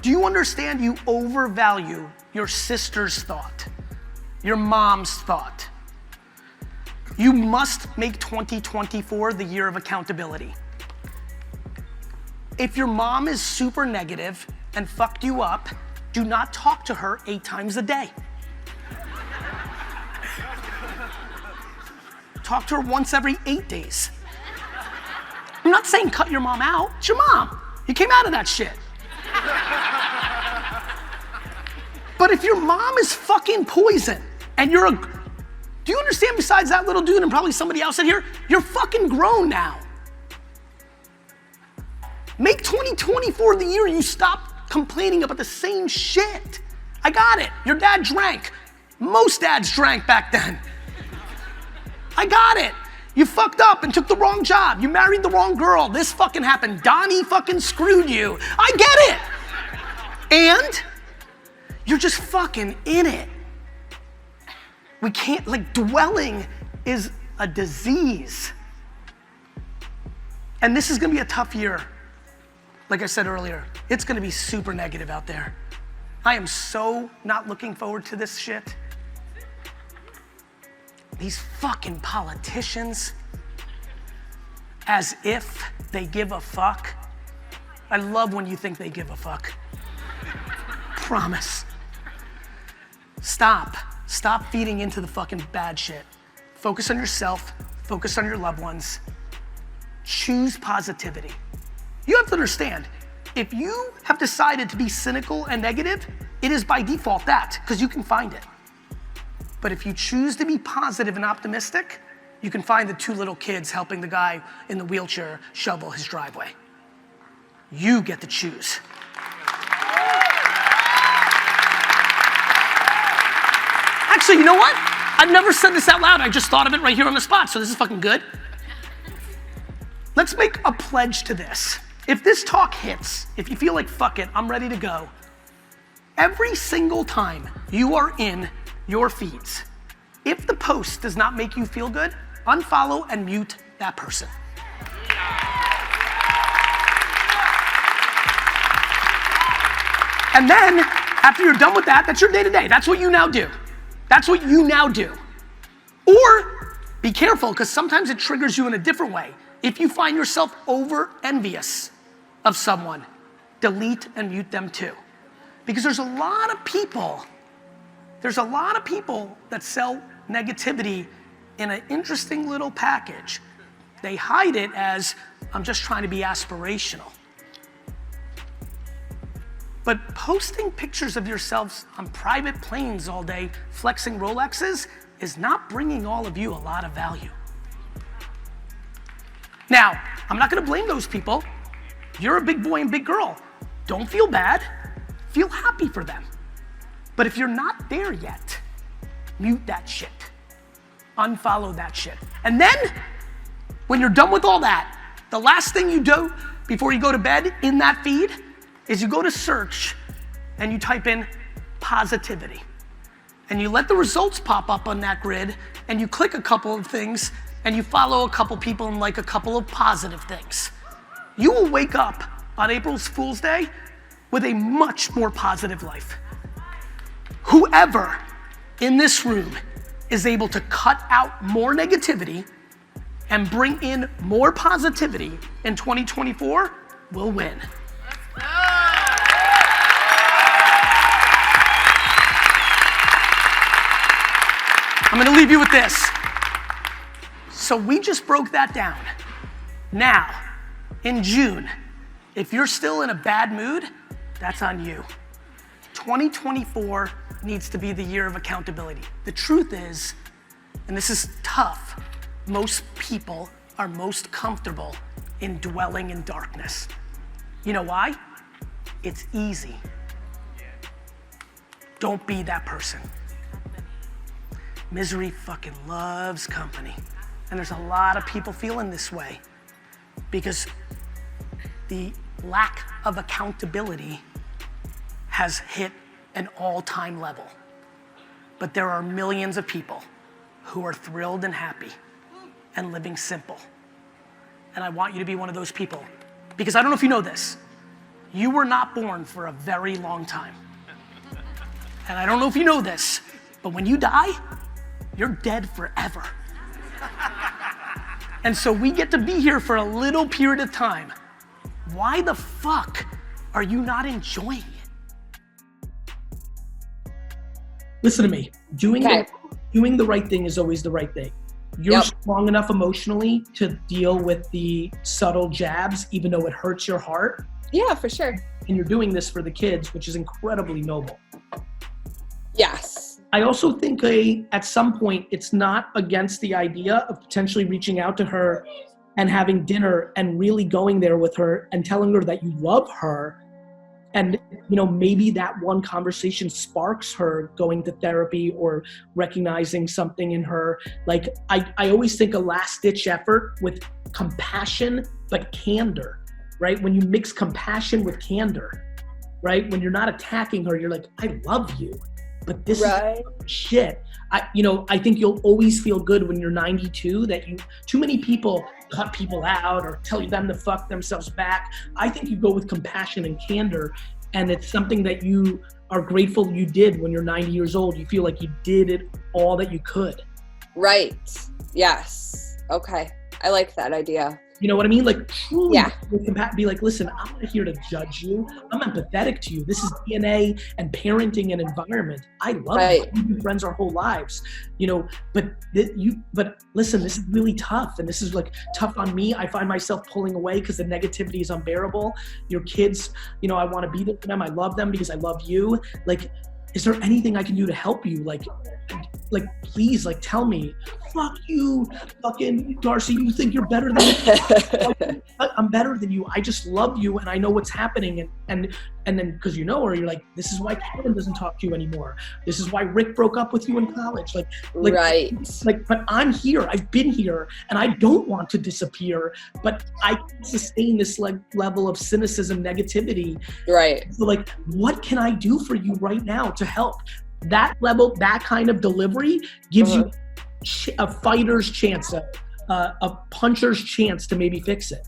Do you understand you overvalue your sister's thought, your mom's thought? You must make 2024 the year of accountability. If your mom is super negative and fucked you up, do not talk to her 8 times a day. Talk to her once every 8 days. I'm not saying cut your mom out. It's your mom. You came out of that shit. But if your mom is fucking poison and you're do you understand, besides that little dude and probably somebody else in here, you're fucking grown now. Make 2024 the year you stop complaining about the same shit. I got it. Your dad drank. Most dads drank back then. I got it. You fucked up and took the wrong job. You married the wrong girl. This fucking happened. Donnie fucking screwed you. I get it. And you're just fucking in it. We can't, dwelling is a disease. And this is gonna be a tough year. Like I said earlier, it's gonna be super negative out there. I am so not looking forward to this shit. These fucking politicians, as if they give a fuck. I love when you think they give a fuck. Promise. Stop feeding into the fucking bad shit. Focus on yourself, focus on your loved ones. Choose positivity. You have to understand, if you have decided to be cynical and negative, it is by default that, because you can find it. But if you choose to be positive and optimistic, you can find the 2 little kids helping the guy in the wheelchair shovel his driveway. You get to choose. Actually, you know what? I've never said this out loud. I just thought of it right here on the spot, so this is fucking good. Let's make a pledge to this. If this talk hits, if you feel like, fuck it, I'm ready to go, every single time you are in your feeds, if the post does not make you feel good, unfollow and mute that person. And then, after you're done with that, that's your day-to-day. That's what you now do. That's what you now do. Or, be careful, because sometimes it triggers you in a different way. If you find yourself over envious of someone, delete and mute them too. Because there's a lot of people that sell negativity in an interesting little package. They hide it as, I'm just trying to be aspirational. But posting pictures of yourselves on private planes all day, flexing Rolexes, is not bringing all of you a lot of value. Now, I'm not gonna blame those people. You're a big boy and big girl. Don't feel bad, feel happy for them. But if you're not there yet, mute that shit. Unfollow that shit. And then, when you're done with all that, the last thing you do before you go to bed in that feed is you go to search and you type in positivity. And you let the results pop up on that grid and you click a couple of things and you follow a couple people and like a couple of positive things. You will wake up on April Fool's Day with a much more positive life. Whoever in this room is able to cut out more negativity and bring in more positivity in 2024 will win. I'm gonna leave you with this. So we just broke that down. Now, in June, if you're still in a bad mood, that's on you. 2024 needs to be the year of accountability. The truth is, and this is tough, most people are most comfortable in dwelling in darkness. You know why? It's easy. Don't be that person. Misery fucking loves company. And there's a lot of people feeling this way because the lack of accountability has hit an all-time level. But there are millions of people who are thrilled and happy and living simple. And I want you to be one of those people. Because I don't know if you know this, you were not born for a very long time. And I don't know if you know this, but when you die, you're dead forever. And so we get to be here for a little period of time. Why the fuck are you not enjoying it? Listen to me. Doing the right thing is always the right thing. You're strong enough emotionally to deal with the subtle jabs, even though it hurts your heart. Yeah, for sure. And you're doing this for the kids, which is incredibly noble. Yes. I also think at some point, it's not against the idea of potentially reaching out to her and having dinner and really going there with her and telling her that you love her. And, you know, maybe that one conversation sparks her going to therapy or recognizing something in her. Like, I always think a last-ditch effort with compassion, but candor, right? When you mix compassion with candor, right? When you're not attacking her, you're like, I love you, but this is shit. I think you'll always feel good when you're 92 that too many people cut people out or tell them to fuck themselves back. I think you go with compassion and candor, and it's something that you are grateful you did when you're 90 years old. You feel like you did it all that you could. Right. Yes. Okay. I like that idea. You know what I mean? Like, truly be like, listen, I'm not here to judge you. I'm empathetic to you. This is DNA and parenting and environment. I love you. We've been friends our whole lives, you know, but listen, this is really tough. And this is like tough on me. I find myself pulling away because the negativity is unbearable. Your kids, you know, I want to be there for them. I love them because I love you. Like, is there anything I can do to help you? Like, please, like, tell me. Fuck you, fucking Darcy, you think you're better than me. I'm better than you. I just love you and I know what's happening. And then, because you know her, you're like, this is why Kevin doesn't talk to you anymore. This is why Rick broke up with you in college. Like, but I'm here. I've been here and I don't want to disappear, but I can sustain this level of cynicism, negativity. Right. So like, what can I do for you right now to help? That level, that kind of delivery gives you a fighter's chance, a puncher's chance to maybe fix it.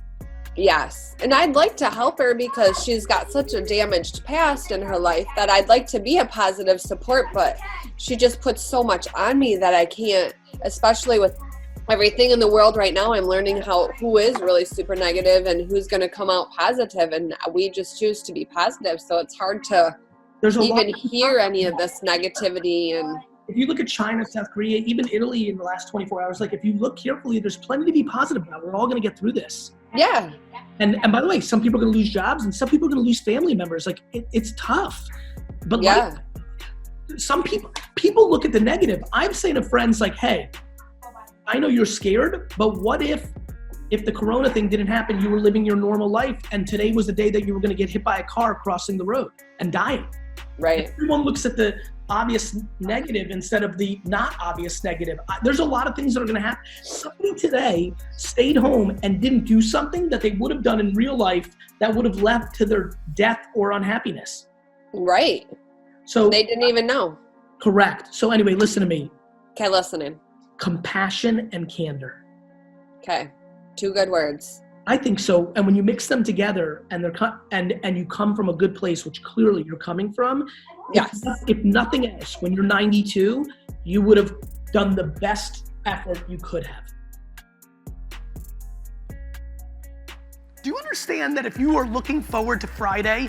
Yes. And I'd like to help her because she's got such a damaged past in her life that I'd like to be a positive support, but she just puts so much on me that I can't, especially with everything in the world right now. I'm learning who is really super negative and who's going to come out positive, and we just choose to be positive. So it's hard to even hear any of this negativity. And if you look at China, South Korea, even Italy in the last 24 hours, like if you look carefully, there's plenty to be positive about. We're all going to get through this. Yeah. And by the way, some people are going to lose jobs and some people are going to lose family members. Like it's tough. But like, some people look at the negative. I'm saying to friends like, hey, I know you're scared, but what if the corona thing didn't happen, you were living your normal life and today was the day that you were going to get hit by a car crossing the road and dying. Right. Everyone looks at the obvious negative instead of the not obvious negative. There's a lot of things that are going to happen. Somebody today stayed home and didn't do something that they would have done in real life that would have led to their death or unhappiness. Right. So they didn't even know. Correct. So anyway, listen to me. Okay, listening. Compassion and candor. Okay. 2 good words. I think so. And when you mix them together and and you come from a good place, which clearly you're coming from, if nothing else, when you're 92, you would have done the best effort you could have. Do you understand that if you are looking forward to Friday,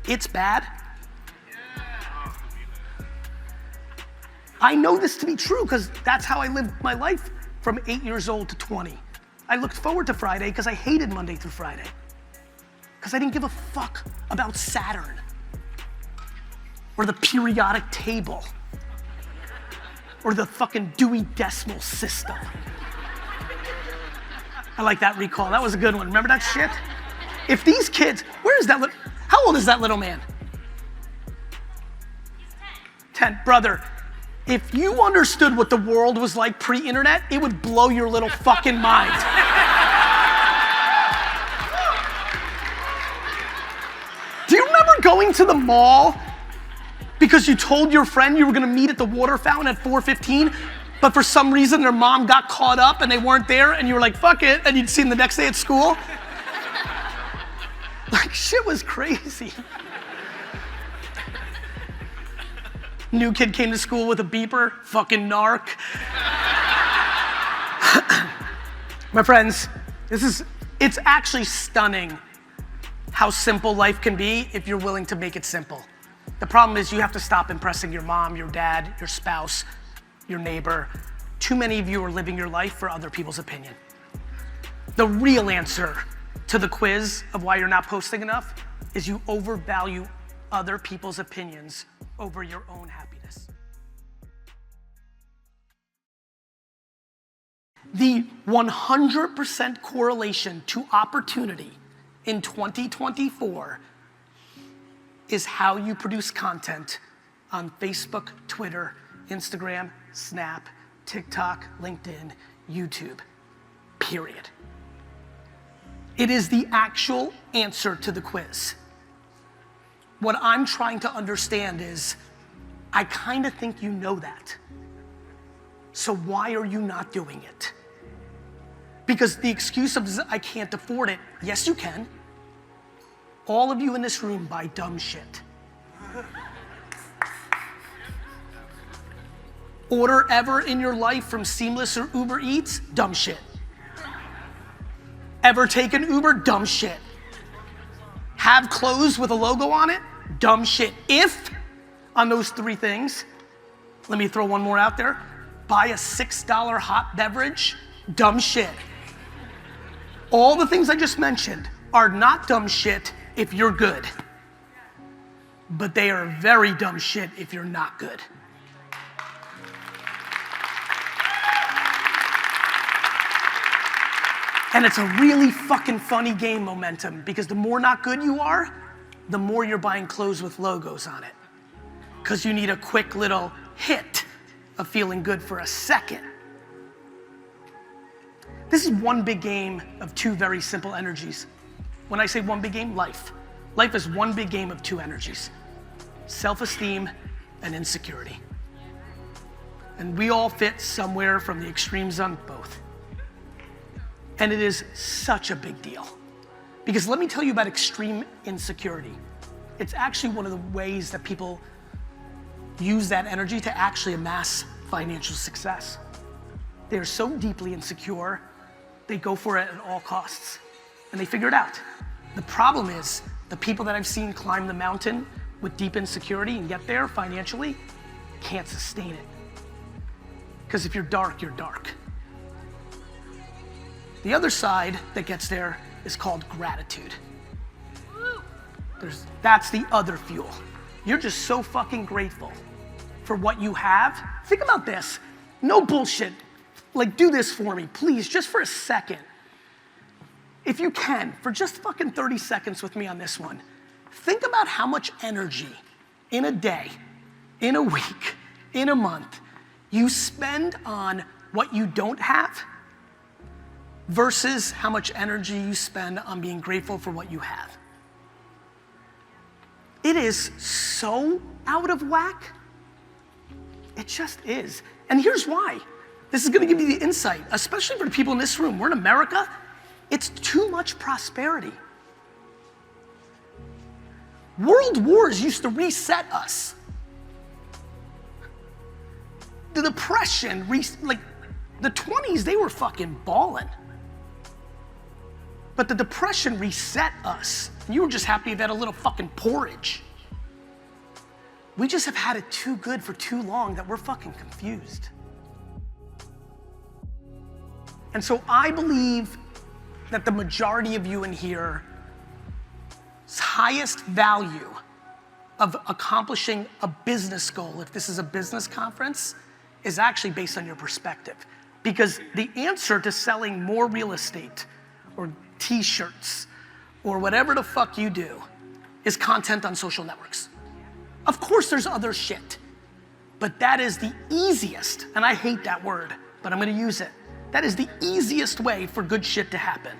it's bad? I know this to be true because that's how I lived my life from 8 years old to 20. I looked forward to Friday because I hated Monday through Friday. Because I didn't give a fuck about Saturn or the periodic table or the fucking Dewey Decimal System. I like that recall. That was a good one. Remember that shit? If these kids, how old is that little man? 10. Brother, if you understood what the world was like pre-internet, it would blow your little fucking mind. Do you remember going to the mall because you told your friend you were gonna meet at the water fountain at 4:15, but for some reason their mom got caught up and they weren't there and you were like, fuck it, and you'd see them the next day at school? Like, shit was crazy. New kid came to school with a beeper, fucking narc. My friends, it's actually stunning how simple life can be if you're willing to make it simple. The problem is you have to stop impressing your mom, your dad, your spouse, your neighbor. Too many of you are living your life for other people's opinion. The real answer to the quiz of why you're not posting enough is you overvalue other people's opinions over your own happiness. The 100% correlation to opportunity in 2024 is how you produce content on Facebook, Twitter, Instagram, Snap, TikTok, LinkedIn, YouTube, period. It is the actual answer to the quiz. What I'm trying to understand is, I kind of think you know that. So why are you not doing it? Because the excuse of I can't afford it, yes you can. All of you in this room buy dumb shit. Order ever in your life from Seamless or Uber Eats? Dumb shit. Ever taken Uber? Dumb shit. Have clothes with a logo on it? Dumb shit. If, on those three things, let me throw one more out there, buy a $6 hot beverage? Dumb shit. All the things I just mentioned are not dumb shit if you're good, but they are very dumb shit if you're not good. And it's a really fucking funny game, momentum, because the more not good you are, the more you're buying clothes with logos on it. Because you need a quick little hit of feeling good for a second. This is one big game of two very simple energies. When I say one big game, life. Life is one big game of two energies: self-esteem and insecurity. And we all fit somewhere from the extremes on both. And it is such a big deal. Because let me tell you about extreme insecurity. It's actually one of the ways that people use that energy to actually amass financial success. They're so deeply insecure, they go for it at all costs. And they figure it out. The problem is, the people that I've seen climb the mountain with deep insecurity and get there financially can't sustain it. Because if you're dark, you're dark. The other side that gets there is called gratitude. That's the other fuel. You're just so fucking grateful for what you have. Think about this. No bullshit. Like, do this for me, please, just for a second. If you can, for just fucking 30 seconds with me on this one. Think about how much energy in a day, in a week, in a month, you spend on what you don't have versus how much energy you spend on being grateful for what you have. It is so out of whack. It just is. And here's why. This is gonna give you the insight, especially for the people in this room. We're in America. It's too much prosperity. World wars used to reset us. The Depression, like the 20s, they were fucking balling. But the Depression reset us. You were just happy you've had a little fucking porridge. We just have had it too good for too long that we're fucking confused. And so I believe that the majority of you in here's highest value of accomplishing a business goal, if this is a business conference, is actually based on your perspective. Because the answer to selling more real estate or t-shirts or whatever the fuck you do is content on social networks. Of course there's other shit, but that is the easiest, and I hate that word, but I'm gonna use it. That is the easiest way for good shit to happen.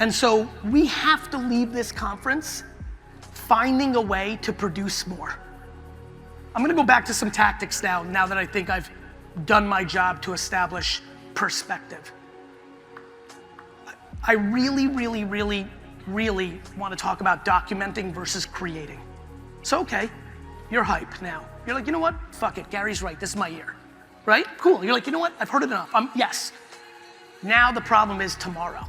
And so we have to leave this conference finding a way to produce more. I'm gonna go back to some tactics now that I think I've done my job to establish perspective. I really, really, really, really want to talk about documenting versus creating. So, okay, you're hype now. You're like, you know what? Fuck it, Gary's right, this is my year. Right? Cool, you're like, you know what? I've heard it enough. Yes. Now the problem is tomorrow.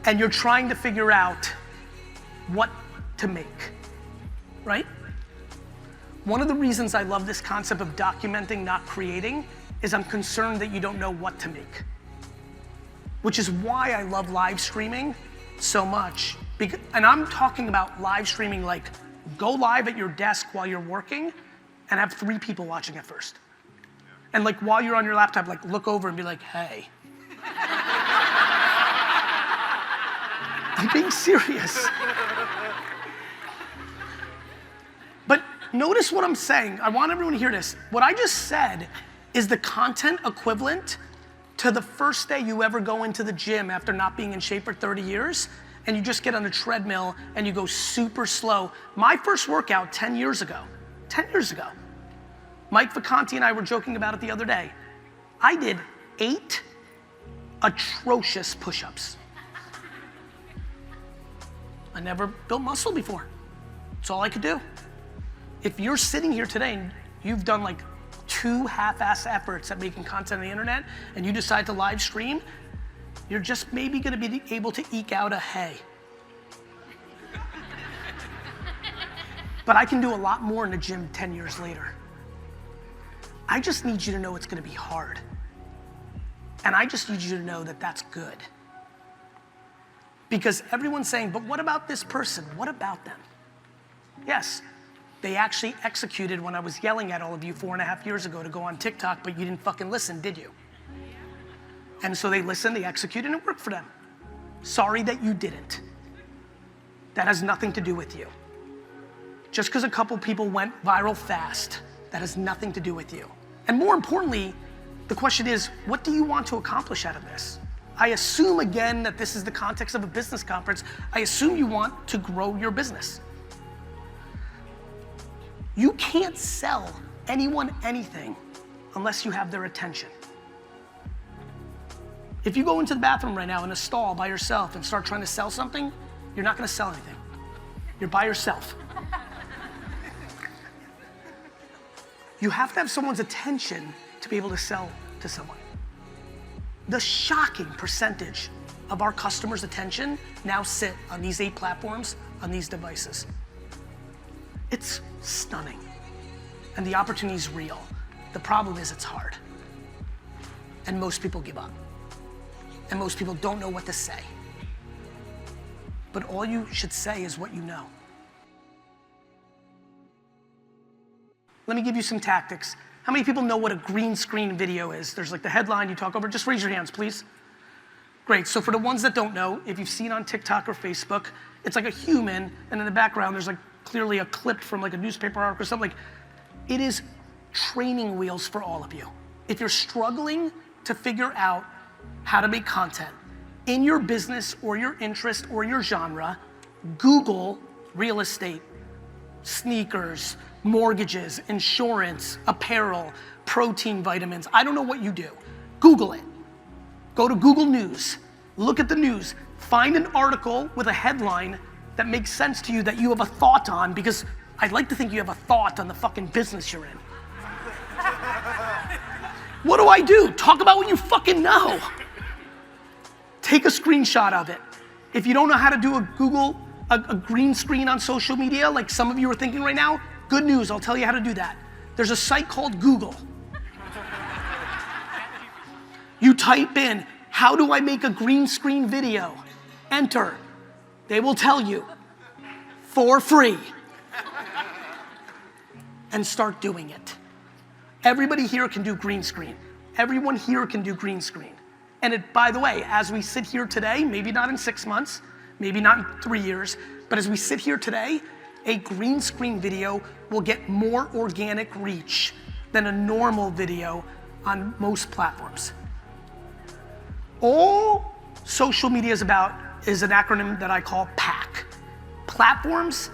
And you're trying to figure out what to make, right? One of the reasons I love this concept of documenting, not creating, is I'm concerned that you don't know what to make. Which is why I love live streaming so much. And I'm talking about live streaming like go live at your desk while you're working and have 3 people watching at first. And like while you're on your laptop, like look over and be like, hey. I'm being serious. But notice what I'm saying. I want everyone to hear this. What I just said is the content equivalent to the first day you ever go into the gym after not being in shape for 30 years, and you just get on a treadmill and you go super slow. My first workout 10 years ago, Mike Vacanti and I were joking about it the other day. I did 8 atrocious push-ups. I never built muscle before. That's all I could do. If you're sitting here today and you've done like 2 half-ass efforts at making content on the internet and you decide to live stream, you're just maybe gonna be able to eke out a hey. But I can do a lot more in the gym 10 years later. I just need you to know it's gonna be hard. And I just need you to know that that's good. Because everyone's saying, but what about this person? What about them? Yes, they actually executed when I was yelling at all of you 4.5 years ago to go on TikTok, but you didn't fucking listen, did you? And so they listened, they executed, and it worked for them. Sorry that you didn't. That has nothing to do with you. Just because a couple people went viral fast, that has nothing to do with you. And more importantly, the question is, what do you want to accomplish out of this? I assume again that this is the context of a business conference. I assume you want to grow your business. You can't sell anyone anything unless you have their attention. If you go into the bathroom right now in a stall by yourself and start trying to sell something, you're not gonna sell anything. You're by yourself. You have to have someone's attention to be able to sell to someone. The shocking percentage of our customers' attention now sit on these 8 platforms, on these devices. It's stunning. And the opportunity is real. The problem is it's hard. And most people give up. And most people don't know what to say. But all you should say is what you know. Let me give you some tactics. How many people know what a green screen video is? There's like the headline you talk over. Just raise your hands, please. Great, so for the ones that don't know, if you've seen on TikTok or Facebook, it's like a human, and in the background there's like clearly a clip from like a newspaper article or something. Like, it is training wheels for all of you. If you're struggling to figure out how to make content in your business or your interest or your genre, Google real estate, sneakers, mortgages, insurance, apparel, protein vitamins. I don't know what you do. Google it. Go to Google News. Look at the news. Find an article with a headline that makes sense to you that you have a thought on, because I'd like to think you have a thought on the fucking business you're in. What do I do? Talk about what you fucking know. Take a screenshot of it. If you don't know how to do a green screen on social media, like some of you are thinking right now, good news, I'll tell you how to do that. There's a site called Google. You type in, how do I make a green screen video? Enter. They will tell you for free. And start doing it. Everybody here can do green screen. Everyone here can do green screen. And by the way, as we sit here today, maybe not in 6 months, maybe not in 3 years, but as we sit here today, a green screen video will get more organic reach than a normal video on most platforms. All social media is about is an acronym that I call PAC, platforms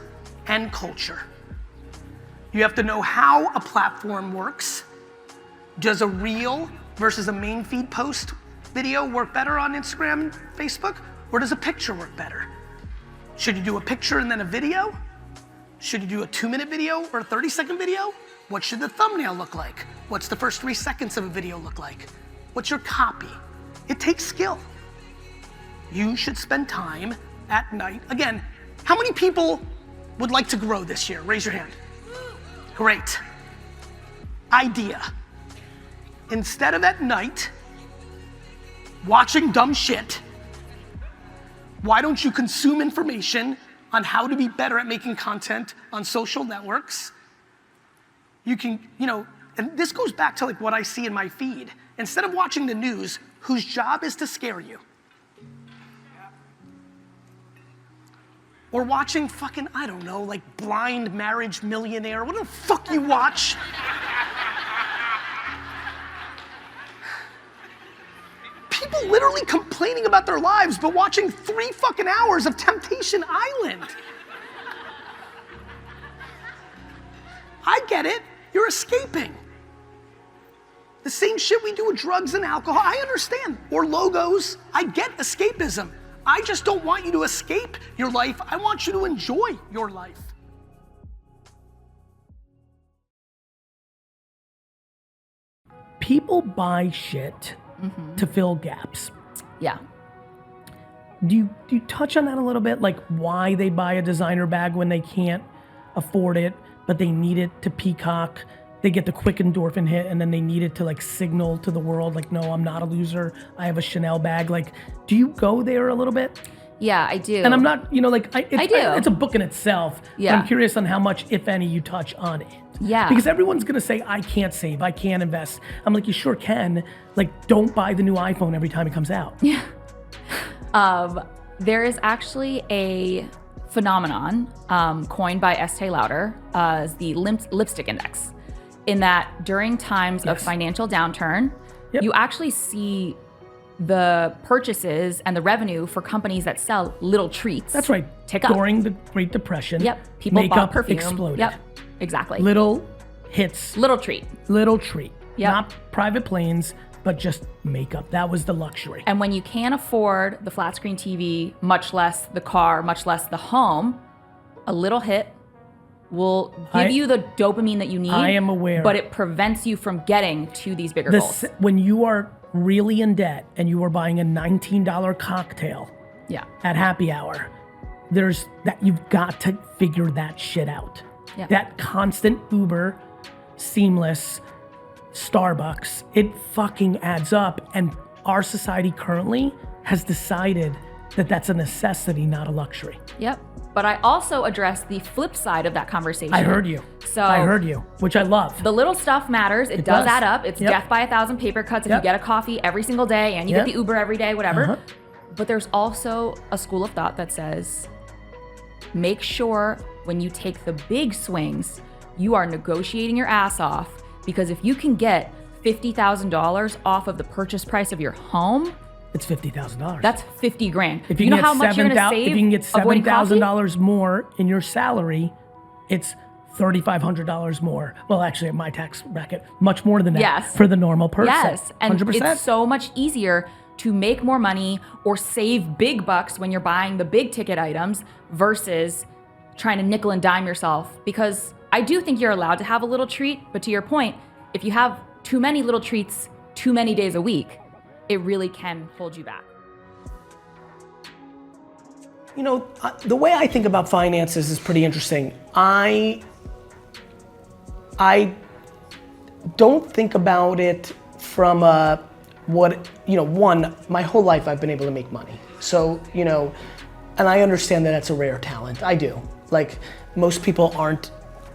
and culture. You have to know how a platform works. Does a reel versus a main feed post video work better on Instagram, Facebook, or does a picture work better? Should you do a picture and then a video? Should you do a 2-minute video or a 30-second video? What should the thumbnail look like? What's the first 3 seconds of a video look like? What's your copy? It takes skill. You should spend time at night. Again, how many people would like to grow this year? Raise your hand. Great. Idea. Instead of at night watching dumb shit, why don't you consume information on how to be better at making content on social networks? You can, and this goes back to like what I see in my feed. Instead of watching the news, whose job is to scare you, or watching fucking, I don't know, like Blind Marriage Millionaire, what the fuck you watch? People literally complaining about their lives, but watching 3 fucking hours of Temptation Island. I get it, you're escaping. The same shit we do with drugs and alcohol, I understand. Or logos, I get escapism. I just don't want you to escape your life. I want you to enjoy your life. People buy shit to fill gaps. Yeah. Do you touch on that a little bit? Like why they buy a designer bag when they can't afford it, but they need it to peacock? They get the quick endorphin hit and then they need it to like signal to the world, like, no, I'm not a loser. I have a Chanel bag. Like, do you go there a little bit? Yeah, I do. And I'm not, I do. It's a book in itself. Yeah. But I'm curious on how much, if any, you touch on it. Yeah. Because everyone's gonna say, I can't save, I can't invest. I'm like, you sure can. Like, don't buy the new iPhone every time it comes out. Yeah. There is actually a phenomenon coined by Estee Lauder as the lipstick index. In that during times of financial downturn, you actually see the purchases and the revenue for companies that sell little treats. That's right. Tick up. During the Great Depression, people bought makeup perfume. exploded. Yep, exactly. Little hits. Little treat. Little treat. Yep. Not private planes, but just makeup. That was the luxury. And when you can't afford the flat screen TV, much less the car, much less the home, a little hit will give you the dopamine that you need. I am aware. But it prevents you from getting to these bigger goals. When you are really in debt and you are buying a $19 cocktail at happy hour, there's that you've got to figure that shit out. Yeah. That constant Uber, seamless, Starbucks, it fucking adds up. And our society currently has decided that that's a necessity, not a luxury. Yep. But I also address the flip side of that conversation. I heard you. I heard you, which I love. The little stuff matters. It does add up. It's Yep. death by 1,000 paper cuts if you get a coffee every single day and you get the Uber every day, whatever. But there's also a school of thought that says, make sure when you take the big swings, you are negotiating your ass off, because if you can get $50,000 off of the purchase price of your home, it's $50,000. that's 50 grand. If you know can how much you're gonna save? If you can get avoiding coffee? $7,000 more in your salary, it's $3,500 more. Well, actually, at my tax bracket, much more than that for the normal person. Yes, and 100%. it's so much easier to make more money or save big bucks when you're buying the big ticket items versus trying to nickel and dime yourself. Because I do think you're allowed to have a little treat, but to your point, if you have too many little treats too many days a week, it really can hold you back. The way I think about finances is pretty interesting. I don't think about it from one, my whole life I've been able to make money. So, and I understand that that's a rare talent. I do. Like, most people aren't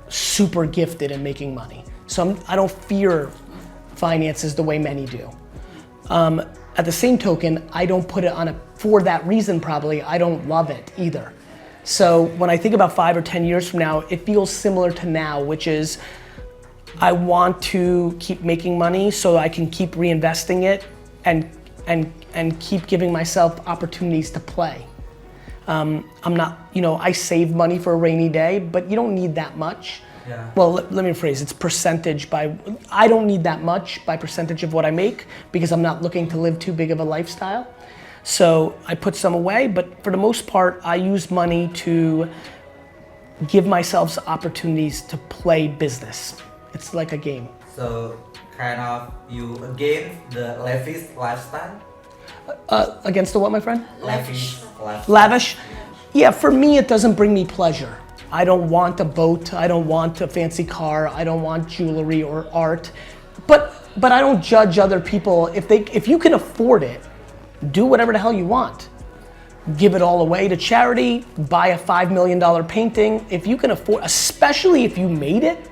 super gifted in making money. So I don't fear finances the way many do. At the same token, I don't put it for that reason probably, I don't love it either. So when I think about 5 or 10 years from now, it feels similar to now, which is I want to keep making money so I can keep reinvesting it and keep giving myself opportunities to play. I'm not, I save money for a rainy day, but you don't need that much. Yeah. Well, let me rephrase. It's percentage by, I don't need that much by percentage of what I make because I'm not looking to live too big of a lifestyle. So I put some away, but for the most part, I use money to give myself opportunities to play business. It's like a game. So kind of you against the lavish lifestyle? Against the what, my friend? Lavish lifestyle. Lavish? Yeah, for me, it doesn't bring me pleasure. I don't want a boat, I don't want a fancy car, I don't want jewelry or art. But I don't judge other people. If you can afford it, do whatever the hell you want. Give it all away to charity, buy a $5 million painting. If you can afford, especially if you made it,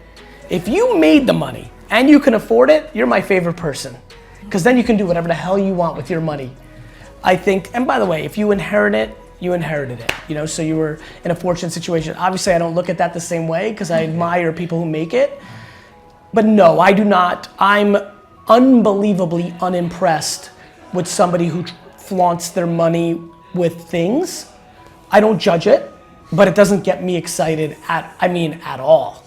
if you made the money and you can afford it, you're my favorite person. Because then you can do whatever the hell you want with your money. I think, and by the way, if you inherit it, you inherited it, you know, so you were in a fortunate situation. Obviously, I don't look at that the same way because I admire people who make it. But no, I do not. I'm unbelievably unimpressed with somebody who flaunts their money with things. I don't judge it, but it doesn't get me excited at all.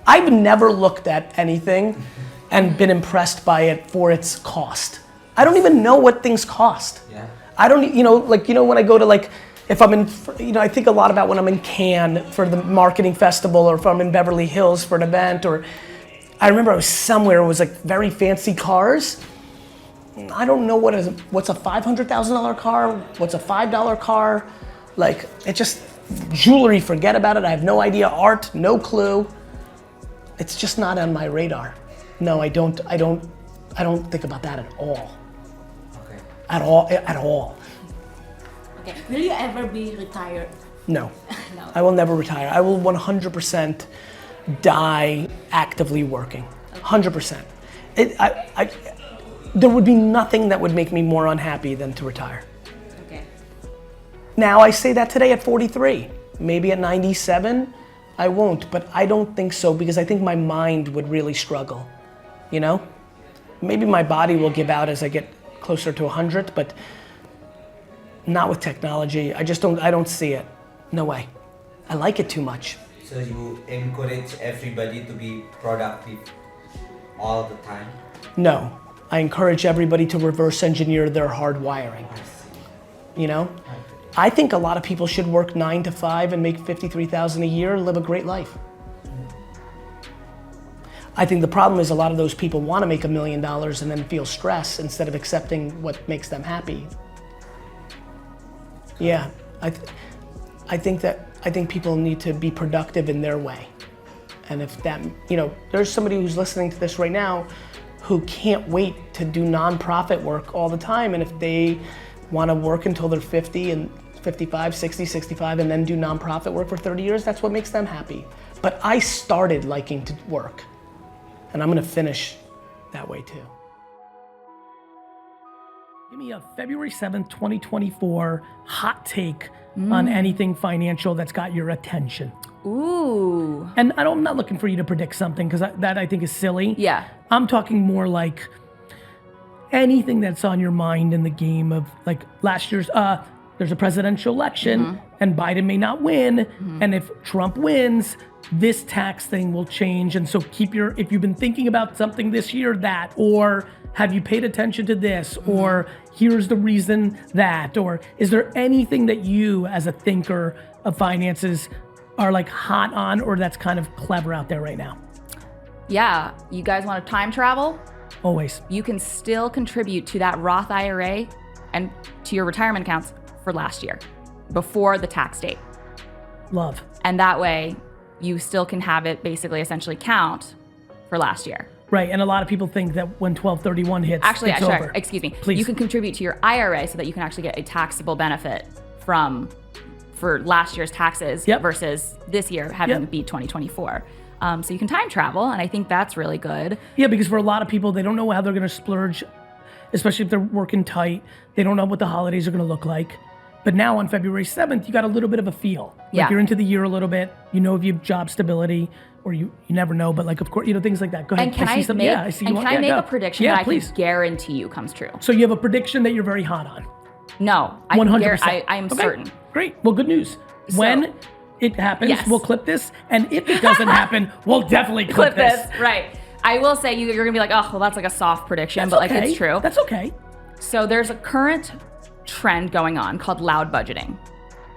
I've never looked at anything and been impressed by it for its cost. I don't even know what things cost. Yeah. I don't, when I go to if I'm in, I think a lot about when I'm in Cannes for the marketing festival or if I'm in Beverly Hills for an event, or I remember I was somewhere, it was like very fancy cars. I don't know what's a $500,000 car, what's a $5 car. Like, it just, jewelry, forget about it. I have no idea. Art, no clue. It's just not on my radar. No, I don't think about that at all. Okay. At all. Okay. Will you ever be retired? No. No. I will never retire. I will 100% die actively working. 100%. There would be nothing that would make me more unhappy than to retire. Okay. Now, I say that today at 43. Maybe at 97, I won't, but I don't think so because I think my mind would really struggle, you know? Maybe my body will give out as I get closer to 100, but not with technology. I don't see it. No way. I like it too much. So you encourage everybody to be productive all the time? No. I encourage everybody to reverse engineer their hard wiring. I see. You know? I think a lot of people should work 9 to 5 and make $53,000 a year and live a great life. I think the problem is a lot of those people want to make $1 million and then feel stress instead of accepting what makes them happy. Yeah, I think people need to be productive in their way. And if that, there's somebody who's listening to this right now who can't wait to do nonprofit work all the time. And if they want to work until they're 50 and 55, 60, 65, and then do nonprofit work for 30 years, that's what makes them happy. But I started liking to work, and I'm gonna finish that way too. Give me a February 7th, 2024 hot take on anything financial that's got your attention. Ooh. And I'm not looking for you to predict something because that I think is silly. Yeah. I'm talking more like anything that's on your mind in the game of like last year's, there's a presidential election and Biden may not win. And if Trump wins, this tax thing will change. And so if you've been thinking about something this year, that, or have you paid attention to this, or here's the reason that, or is there anything that you as a thinker of finances are like hot on or that's kind of clever out there right now? Yeah, you guys want to time travel? Always. You can still contribute to that Roth IRA and to your retirement accounts for last year, before the tax date. Love. And that way, you still can have it basically essentially count for last year. Right, and a lot of people think that when 12/31 hits, Actually, it's sorry, over. excuse me. Please. You can contribute to your IRA so that you can actually get a taxable benefit for last year's taxes versus this year having to be 2024. So you can time travel, and I think that's really good. Yeah, because for a lot of people, they don't know how they're gonna splurge, especially if they're working tight. They don't know what the holidays are gonna look like. But now on February 7th, you got a little bit of a feel. Like you're into the year a little bit. You know if you have job stability, or you never know, but like, of course, things like that. Go ahead. And can I make a prediction that I can guarantee you comes true? So you have a prediction that you're very hot on? No, 100%. I am certain. Great. Well, good news. When it happens, Yes. we'll clip this. And if it doesn't happen, we'll definitely clip this. Right. I will say you're going to be like, oh, well, that's like a soft prediction, That's but okay. like it's true. That's okay. So there's a current trend going on called loud budgeting.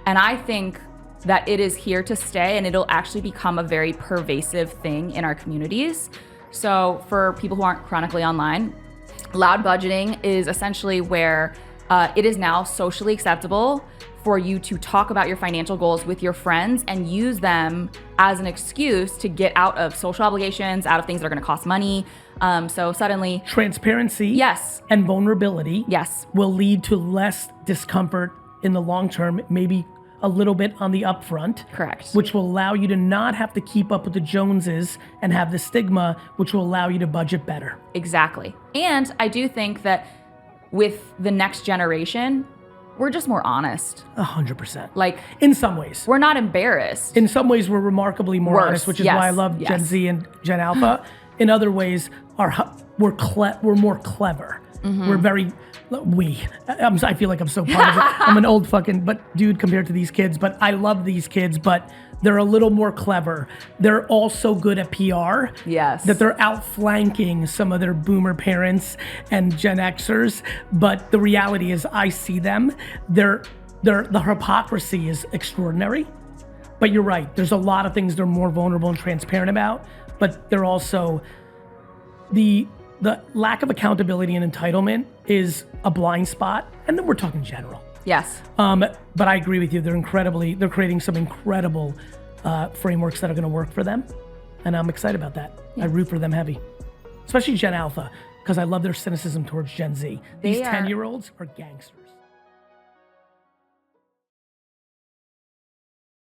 And I think that it is here to stay, and it'll actually become a very pervasive thing in our communities. So for people who aren't chronically online, loud budgeting is essentially where it is now socially acceptable for you to talk about your financial goals with your friends and use them as an excuse to get out of social obligations, out of things that are going to cost money. So suddenly, Transparency yes, and vulnerability yes, will lead to less discomfort in the long term, maybe a little bit on the upfront. correct. Which will allow you to not have to keep up with the Joneses and have the stigma, which will allow you to budget better. Exactly. And I do think that with the next generation, we're just more honest. 100%. Like, In some ways. we're not embarrassed. In some ways, we're remarkably more Worse, honest, which is yes, why I love yes. Gen Z and Gen Alpha. In other ways, we're more clever. Mm-hmm. We're very, I feel like I'm so part of it. I'm an old fucking dude compared to these kids, but I love these kids, but they're a little more clever. They're also good at PR. Yes. That they're outflanking some of their boomer parents and Gen Xers. But the reality is I see them. The hypocrisy is extraordinary. But you're right. There's a lot of things they're more vulnerable and transparent about, but they're also the lack of accountability and entitlement is a blind spot. And then we're talking general. Yes. But I agree with you. They're creating some incredible frameworks that are going to work for them. And I'm excited about that. I root for them heavy, especially Gen Alpha, because I love their cynicism towards Gen Z. These 10-year-olds are gangsters.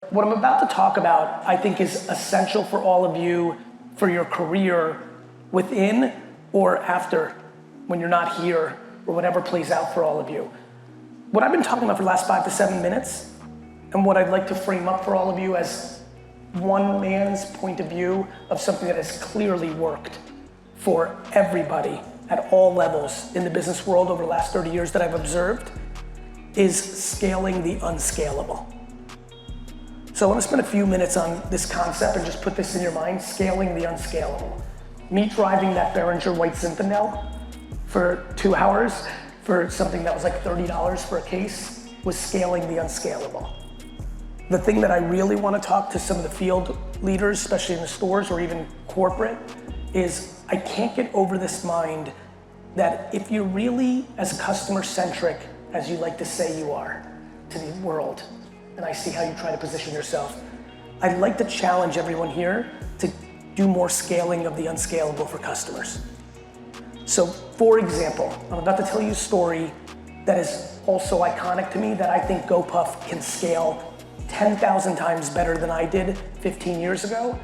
What I'm about to talk about, I think, is essential for all of you for your career within or after, when you're not here, or whatever plays out for all of you. What I've been talking about for the last 5 to 7 minutes, and what I'd like to frame up for all of you as one man's point of view of something that has clearly worked for everybody at all levels in the business world over the last 30 years that I've observed, is scaling the unscalable. So I want to spend a few minutes on this concept and just put this in your mind, scaling the unscalable. Me driving that Behringer White Zinfandel for 2 hours for something that was like $30 for a case was scaling the unscalable. The thing that I really want to talk to some of the field leaders, especially in the stores or even corporate, is I can't get over this mind that if you're really as customer-centric as you like to say you are to the world, and I see how you try to position yourself, I'd like to challenge everyone here to do more scaling of the unscalable for customers. So, for example, I'm about to tell you a story that is also iconic to me that I think GoPuff can scale 10,000 times better than I did 15 years ago.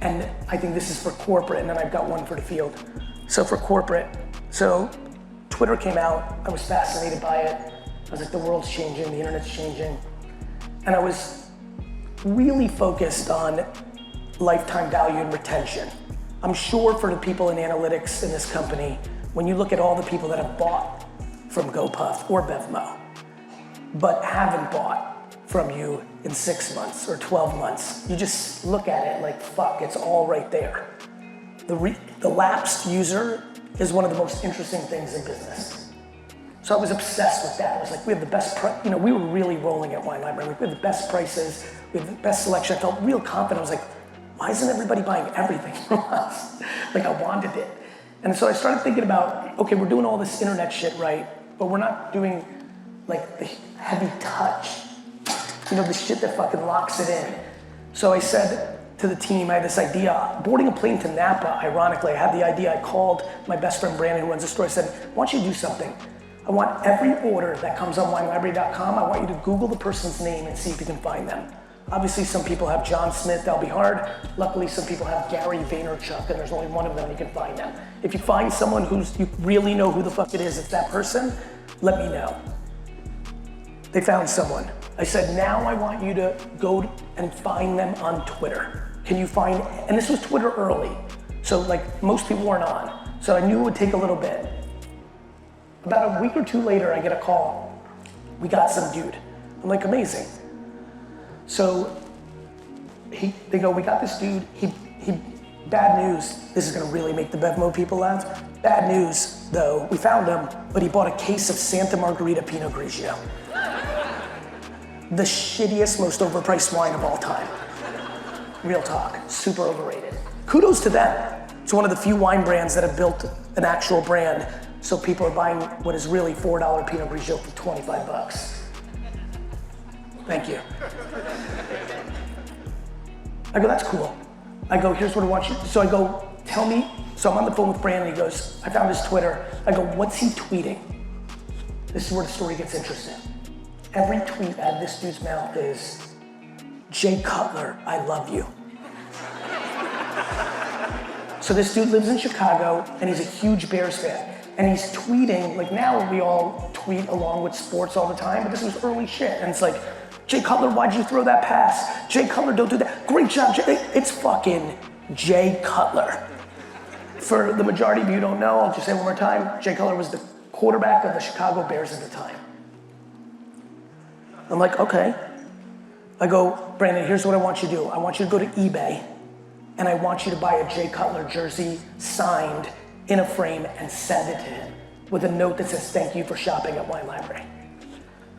And I think this is for corporate, and then I've got one for the field. So for corporate, Twitter came out, I was fascinated by it. I was like, the world's changing, the internet's changing. And I was really focused on lifetime value and retention. I'm sure for the people in analytics in this company, when you look at all the people that have bought from GoPuff or BevMo, but haven't bought from you in 6 months or 12 months, you just look at it like, fuck, it's all right there. The lapsed user is one of the most interesting things in business. So I was obsessed with that. I was like, we have the best we were really rolling at Wine Library. We have the best prices, we have the best selection. I felt real confident. I was like, why isn't everybody buying everything from us? Like I wanted it. And so I started thinking about, okay, we're doing all this internet shit right, but we're not doing like the heavy touch, the shit that fucking locks it in. So I said to the team, I had this idea, boarding a plane to Napa, ironically, I had the idea, I called my best friend Brandon who runs the store, I said, why don't you do something? I want every order that comes on winelibrary.com, I want you to Google the person's name and see if you can find them. Obviously, some people have John Smith, that'll be hard. Luckily, some people have Gary Vaynerchuk, and there's only one of them, you can find them. If you find someone you really know who the fuck it is, it's that person, let me know. They found someone. I said, now I want you to go and find them on Twitter. Can you find, and this was Twitter early, so like most people weren't on, so I knew it would take a little bit. About a week or two later, I get a call. We got some dude. I'm like, amazing. So they go, we got this dude, he, bad news, this is gonna really make the Bevmo people laugh. Bad news, though, we found him, but he bought a case of Santa Margherita Pinot Grigio. The shittiest, most overpriced wine of all time. Real talk, super overrated. Kudos to them. It's one of the few wine brands that have built an actual brand, so people are buying what is really $4 Pinot Grigio for 25 bucks. Thank you. I go, that's cool. I go, here's what I want you, so I go, tell me, so I'm on the phone with Brandon, he goes, I found his Twitter. I go, what's he tweeting? This is where the story gets interesting. Every tweet out of this dude's mouth is, Jay Cutler, I love you. So this dude lives in Chicago and he's a huge Bears fan. And he's tweeting, like now we all tweet along with sports all the time, but this was early shit. And it's like, Jay Cutler, why'd you throw that pass? Jay Cutler, don't do that. Great job, Jay. It's fucking Jay Cutler. For the majority of you who don't know, I'll just say one more time, Jay Cutler was the quarterback of the Chicago Bears at the time. I'm like, okay. I go, Brandon, here's what I want you to do. I want you to go to eBay and I want you to buy a Jay Cutler jersey signed in a frame and send it to him with a note that says, thank you for shopping at Wine Library.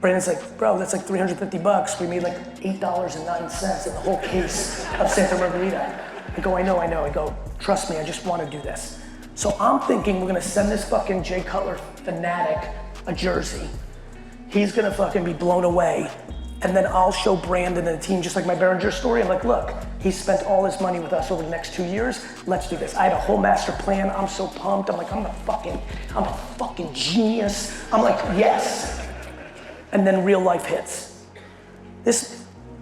Brandon's like, bro, that's like 350 bucks. We made like $8.09 in the whole case of Santa Margherita. I go, I know. I go, trust me, I just want to do this. So I'm thinking we're gonna send this fucking Jay Cutler fanatic a jersey. He's gonna fucking be blown away. And then I'll show Brandon and the team, just like my Behringer story. I'm like, look, he spent all his money with us over the next 2 years. Let's do this. I had a whole master plan. I'm so pumped. I'm like, I'm a fucking genius. I'm like, yes. And then real life hits.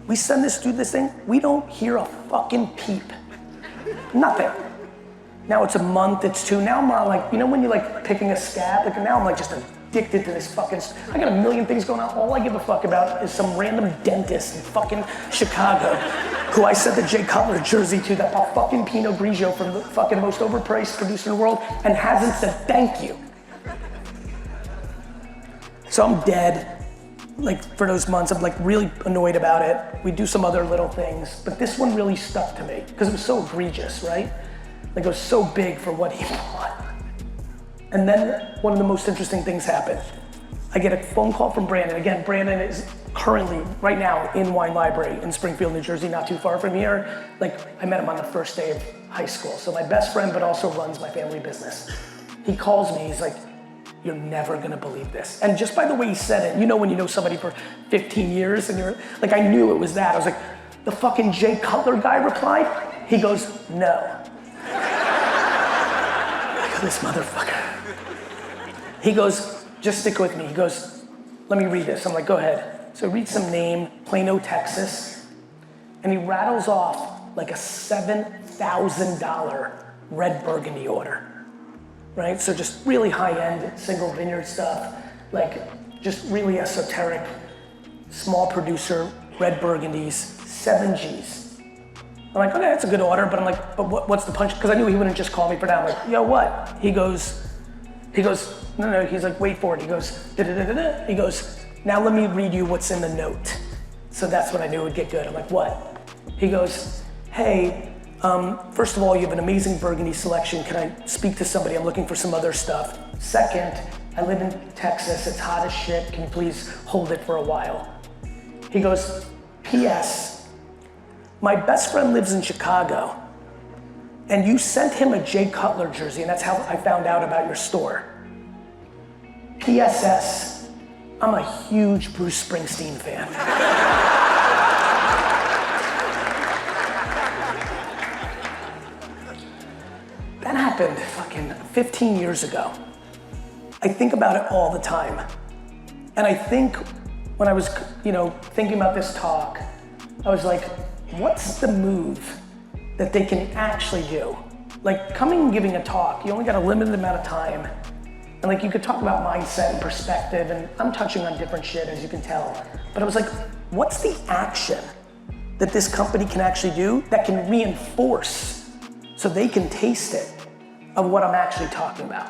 We send this dude this thing, we don't hear a fucking peep. Nothing. Now it's a month, it's two. Now I'm not like, you know when you're like picking a scab? Like now I'm like just addicted to this fucking, I got a million things going on. All I give a fuck about is some random dentist in fucking Chicago who I sent the Jay Cutler jersey to that bought fucking Pinot Grigio from the fucking most overpriced producer in the world and hasn't said thank you. So I'm dead. Like for those months, I'm like really annoyed about it. We do some other little things, but this one really stuck to me because it was so egregious, right? Like it was so big for what he bought. And then one of the most interesting things happened. I get a phone call from Brandon. Again, Brandon is currently, right now, in Wine Library in Springfield, New Jersey, not too far from here. Like I met him on the first day of high school. So my best friend, but also runs my family business. He calls me, he's like, you're never gonna believe this. And just by the way he said it, you know when you know somebody for 15 years and you're, like I knew it was that. I was like, the fucking Jay Cutler guy replied? He goes, no. I go, this motherfucker. He goes, just stick with me. He goes, let me read this. I'm like, go ahead. So read some name, Plano, Texas. And he rattles off like a $7,000 red Burgundy order. Right? So just really high-end single vineyard stuff, like just really esoteric, small producer, red Burgundies, 7 Gs. I'm like, okay, that's a good order, but I'm like, but what's the punch? Because I knew he wouldn't just call me for that. I'm like, yo, what? He goes, no, he's like, wait for it. He goes, da-da-da-da-da. He goes, now let me read you what's in the note. So that's when I knew it would get good. I'm like, what? He goes, hey, first of all, you have an amazing Burgundy selection. Can I speak to somebody? I'm looking for some other stuff. Second, I live in Texas. It's hot as shit. Can you please hold it for a while? He goes, P.S. My best friend lives in Chicago and you sent him a Jay Cutler jersey and that's how I found out about your store. P.S.S. I'm a huge Bruce Springsteen fan. That happened fucking 15 years ago. I think about it all the time. And I think when I was, thinking about this talk, I was like, what's the move that they can actually do? Like coming and giving a talk, you only got a limited amount of time. And like you could talk about mindset and perspective, and I'm touching on different shit as you can tell. But I was like, what's the action that this company can actually do that can reinforce so they can taste it of what I'm actually talking about?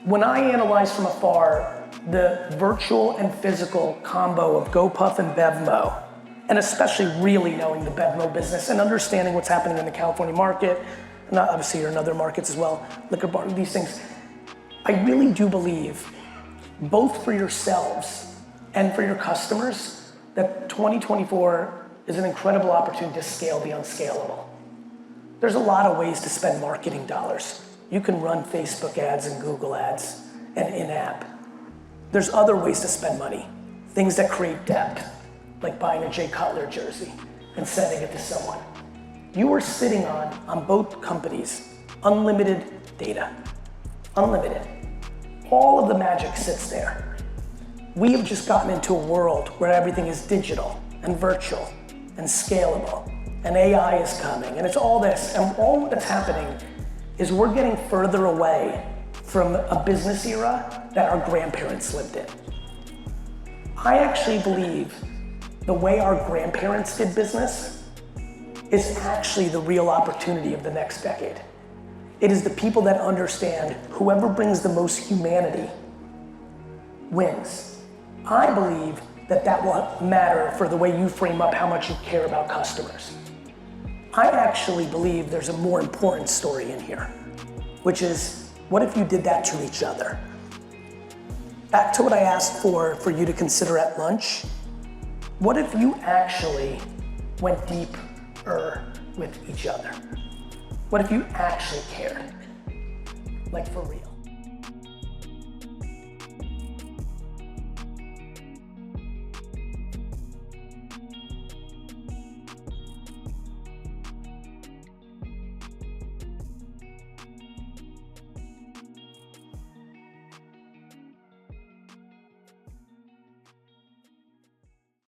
When I analyze from afar the virtual and physical combo of GoPuff and Bevmo, and especially really knowing the bedroll business and understanding what's happening in the California market, and obviously you're in other markets as well, liquor bar, these things. I really do believe, both for yourselves and for your customers, that 2024 is an incredible opportunity to scale the unscalable. There's a lot of ways to spend marketing dollars. You can run Facebook ads and Google ads and in-app. There's other ways to spend money, things that create depth, like buying a Jay Cutler jersey and sending it to someone. You are sitting on both companies, unlimited data, unlimited. All of the magic sits there. We have just gotten into a world where everything is digital and virtual and scalable, and AI is coming, and it's all this, and all that's happening is we're getting further away from a business era that our grandparents lived in. I actually believe the way our grandparents did business is actually the real opportunity of the next decade. It is the people that understand whoever brings the most humanity wins. I believe that that will matter for the way you frame up how much you care about customers. I actually believe there's a more important story in here, which is, what if you did that to each other? Back to what I asked for you to consider at lunch. What if you actually went deeper with each other? What if you actually cared? Like, for real?